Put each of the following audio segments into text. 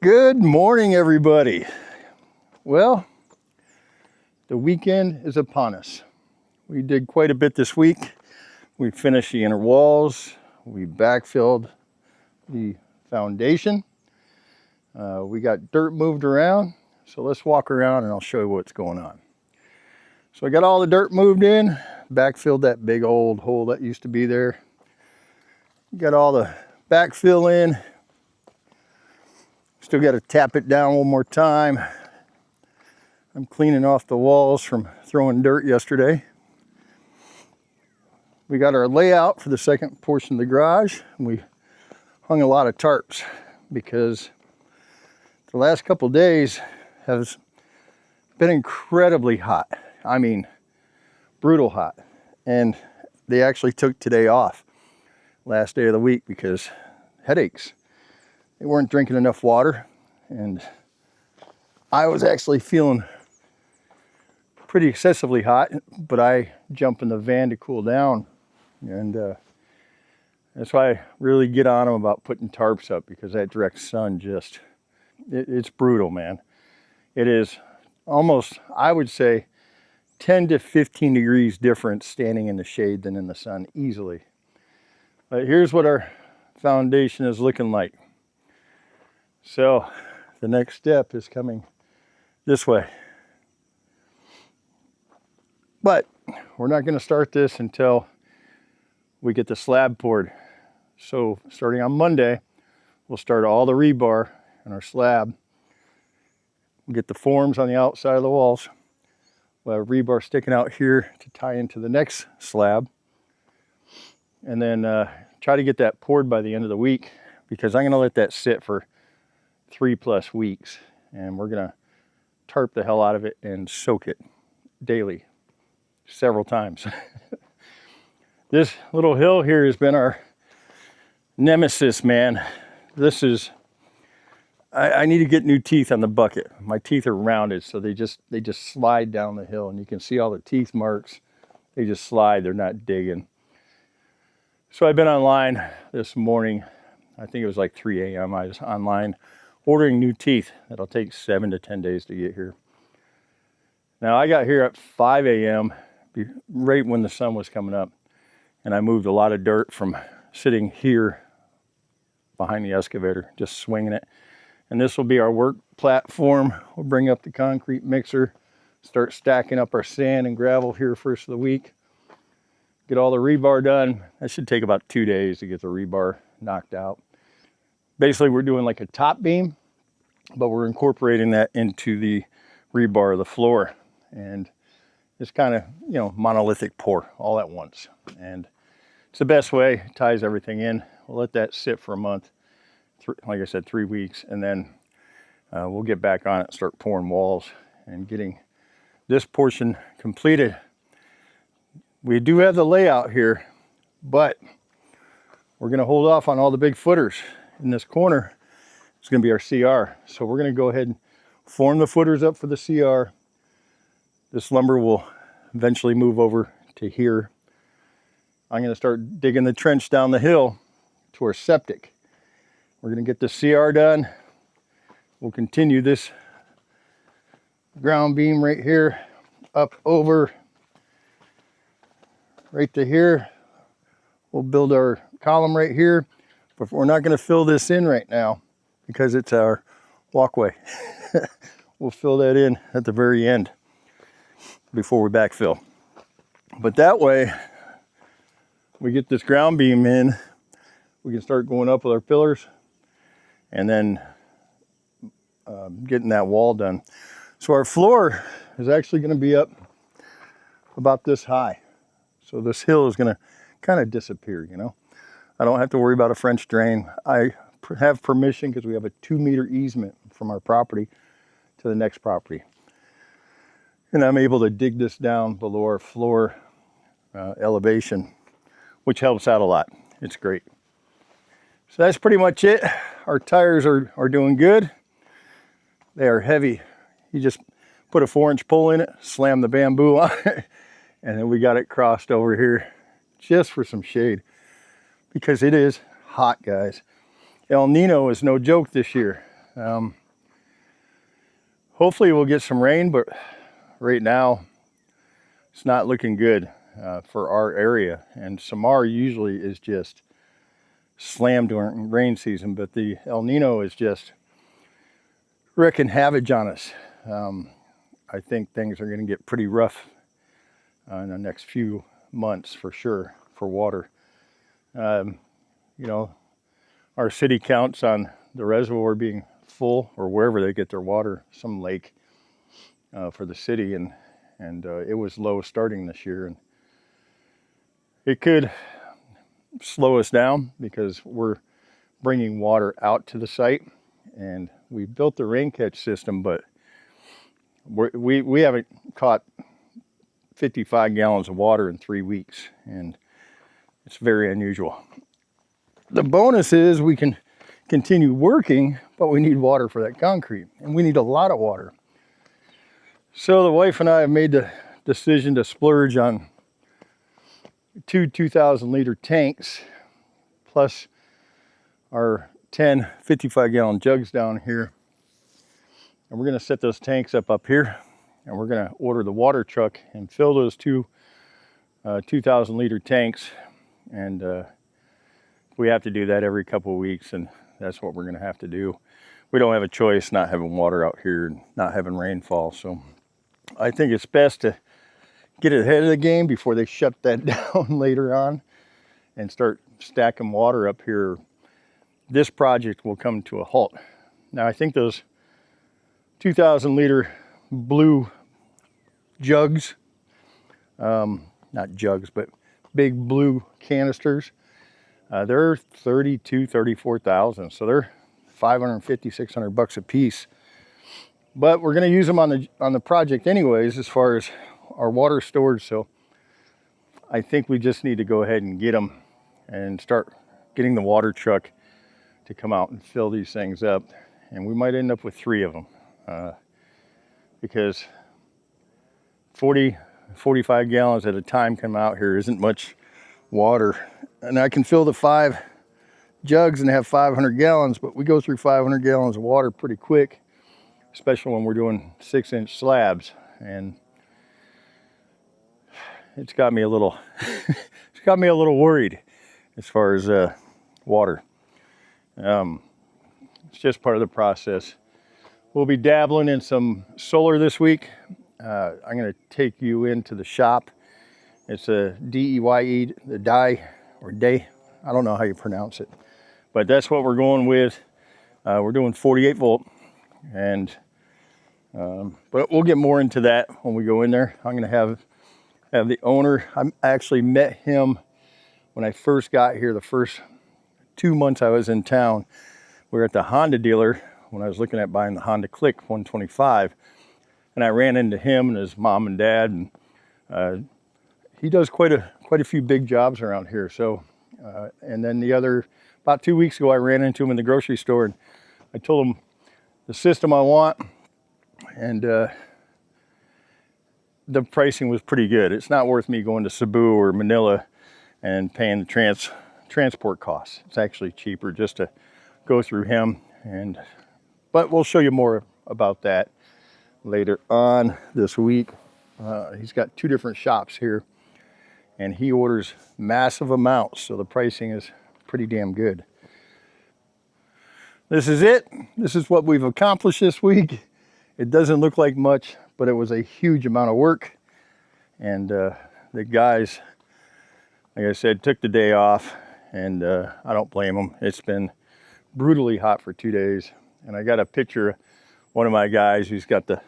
Good morning, everybody. Well, the weekend is upon us. We did quite a bit this week. We finished the inner walls. We backfilled the foundation. We got dirt moved around. So let's walk around and I'll show you what's going on. So I got all the dirt moved in, backfilled that big old hole that used to be there. Got all the backfill in. Still got to tap it down one more time. I'm cleaning off the walls from throwing dirt yesterday. We got our layout for the second portion of the garage. We hung a lot of tarps because the last couple days has been incredibly hot. I mean, brutal hot. And they actually took today off, last day of the week, because headaches. They weren't drinking enough water, and I was actually feeling pretty excessively hot, but I jump in the van to cool down, and that's why I really get on them about putting tarps up, because that direct sun just, it's brutal, man. It is almost, I would say, 10 to 15 degrees difference standing in the shade than in the sun, easily. But here's what our foundation is looking like. So the next step is coming this way. But we're not going to start this until we get the slab poured. So starting on Monday, we'll start all the rebar in our slab. We'll get the forms on the outside of the walls. We'll have rebar sticking out here to tie into the next slab. And then try to get that poured by the end of the week, because I'm going to let that sit for 3+ weeks, and we're gonna tarp the hell out of it and soak it daily, several times. This little hill here has been our nemesis, man. This is, I need to get new teeth on the bucket. My teeth are rounded, so they just slide down the hill, and you can see all the teeth marks. They just slide, they're not digging. So I've been online this morning. I think it was like 3 a.m. I was online ordering new teeth. That'll take 7 to 10 days to get here. Now I got here at 5 a.m. right when the sun was coming up, and I moved a lot of dirt from sitting here behind the excavator, just swinging it. And this will be our work platform. We'll bring up the concrete mixer, start stacking up our sand and gravel here first of the week. Get all the rebar done. That should take about 2 days to get the rebar knocked out. Basically, we're doing like a top beam, but we're incorporating that into the rebar of the floor. And it's kind of, you know, monolithic pour all at once. And it's the best way, it ties everything in. We'll let that sit for a month, like I said, 3 weeks, and then we'll get back on it and start pouring walls and getting this portion completed. We do have the layout here, but we're gonna hold off on all the big footers. In this corner, it's going to be our CR. So we're going to go ahead and form the footers up for the CR. This lumber will eventually move over to here. I'm going to start digging the trench down the hill to our septic. We're going to get the CR done. We'll continue this ground beam right here, up over, right to here. We'll build our column right here. But we're not going to fill this in right now because it's our walkway. We'll fill that in at the very end before we backfill. But that way, we get this ground beam in, we can start going up with our pillars and then getting that wall done. So our floor is actually going to be up about this high. So this hill is going to kind of disappear, you know. I don't have to worry about a French drain. I have permission because we have a 2-meter easement from our property to the next property. And I'm able to dig this down below our floor elevation, which helps out a lot. It's great. So that's pretty much it. Our tires are doing good. They are heavy. You just put a 4-inch pole in it, slam the bamboo on it, and then we got it crossed over here just for some shade. Because it is hot, guys. El Nino is no joke this year. Hopefully we'll get some rain, but right now it's not looking good for our area. And Samar usually is just slammed during rain season, but the El Nino is just wreaking havoc on us. I think things are going to get pretty rough in the next few months for sure for water. You know, our city counts on the reservoir being full, or wherever they get their water, some lake for the city, and it was low starting this year, and it could slow us down because we're bringing water out to the site, and we built the rain catch system, but we haven't caught 55 gallons of water in 3 weeks, and it's very unusual. The bonus is we can continue working, but we need water for that concrete, and we need a lot of water. So the wife and I have made the decision to splurge on 2,000 liter tanks, plus our 10 55-gallon jugs down here. And we're gonna set those tanks up here, and we're gonna order the water truck and fill those 2,000 liter tanks. And we have to do that every couple of weeks, and that's what we're gonna have to do. We don't have a choice not having water out here and not having rainfall. So I think it's best to get ahead of the game before they shut that down later on and start stacking water up here. This project will come to a halt. Now I think those 2,000 liter blue jugs, not jugs, but big blue canisters, they're 32, 34,000. So they're 550, 600 bucks a piece. But we're going to use them on the project anyways, as far as our water storage. So I think we just need to go ahead and get them and start getting the water truck to come out and fill these things up. And we might end up with 3 of them because 40, 45 gallons at a time come out here isn't much water. And I can fill the 5 jugs and have 500 gallons, but we go through 500 gallons of water pretty quick, especially when we're doing 6-inch slabs. And it's got me a little worried as far as water. It's just part of the process. We'll be dabbling in some solar this week. I'm going to take you into the shop. It's a DEYE, the day, I don't know how you pronounce it, but that's what we're going with. We're doing 48 volt, and but we'll get more into that when we go in there. I'm going to have the owner. I actually met him when I first got here. The first 2 months I was in town, we were at the Honda dealer when I was looking at buying the Honda Click 125, and I ran into him and his mom and dad, and he does quite a few big jobs around here. So, and then about 2 weeks ago, I ran into him in the grocery store, and I told him the system I want, and the pricing was pretty good. It's not worth me going to Cebu or Manila and paying the transport costs. It's actually cheaper just to go through him. But we'll show you more about that later on this week. He's got 2 different shops here, and he orders massive amounts, so the pricing is pretty damn good. This is it. This is what we've accomplished this week. It doesn't look like much, but it was a huge amount of work. And the guys, like I said, took the day off, and I don't blame them. It's been brutally hot for 2 days. And I got a picture of one of my guys who's got the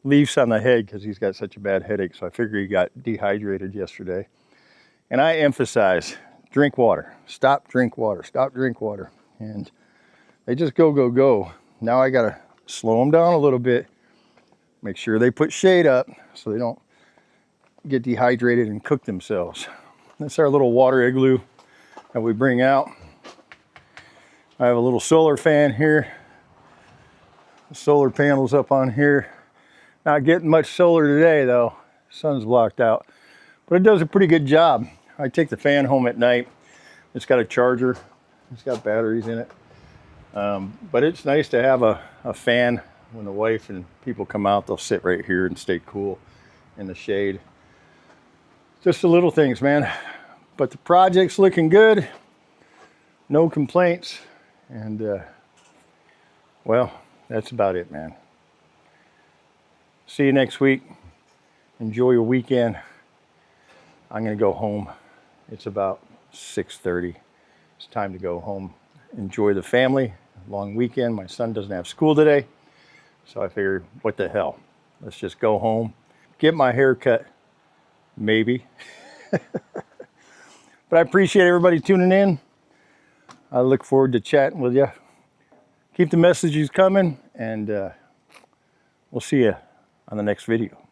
leaves on the head because he's got such a bad headache. So I figure he got dehydrated yesterday. And I emphasize, drink water. Stop, drink water. Stop, drink water. And they just go, go, go. Now I got to slow them down a little bit. Make sure they put shade up so they don't get dehydrated and cook themselves. That's our little water igloo that we bring out. I have a little solar fan here. The solar panels up on here. Not getting much solar today though. Sun's blocked out. But it does a pretty good job. I take the fan home at night. It's got a charger. It's got batteries in it. But it's nice to have a fan. When the wife and people come out, they'll sit right here and stay cool in the shade. Just the little things, man. But the project's looking good. No complaints. And, well, that's about it, man. See you next week. Enjoy your weekend. I'm going to go home. It's about 6:30. It's time to go home. Enjoy the family. Long weekend. My son doesn't have school today. So I figured, what the hell? Let's just go home. Get my hair cut. Maybe. But I appreciate everybody tuning in. I look forward to chatting with you. Keep the messages coming, and we'll see you on the next video.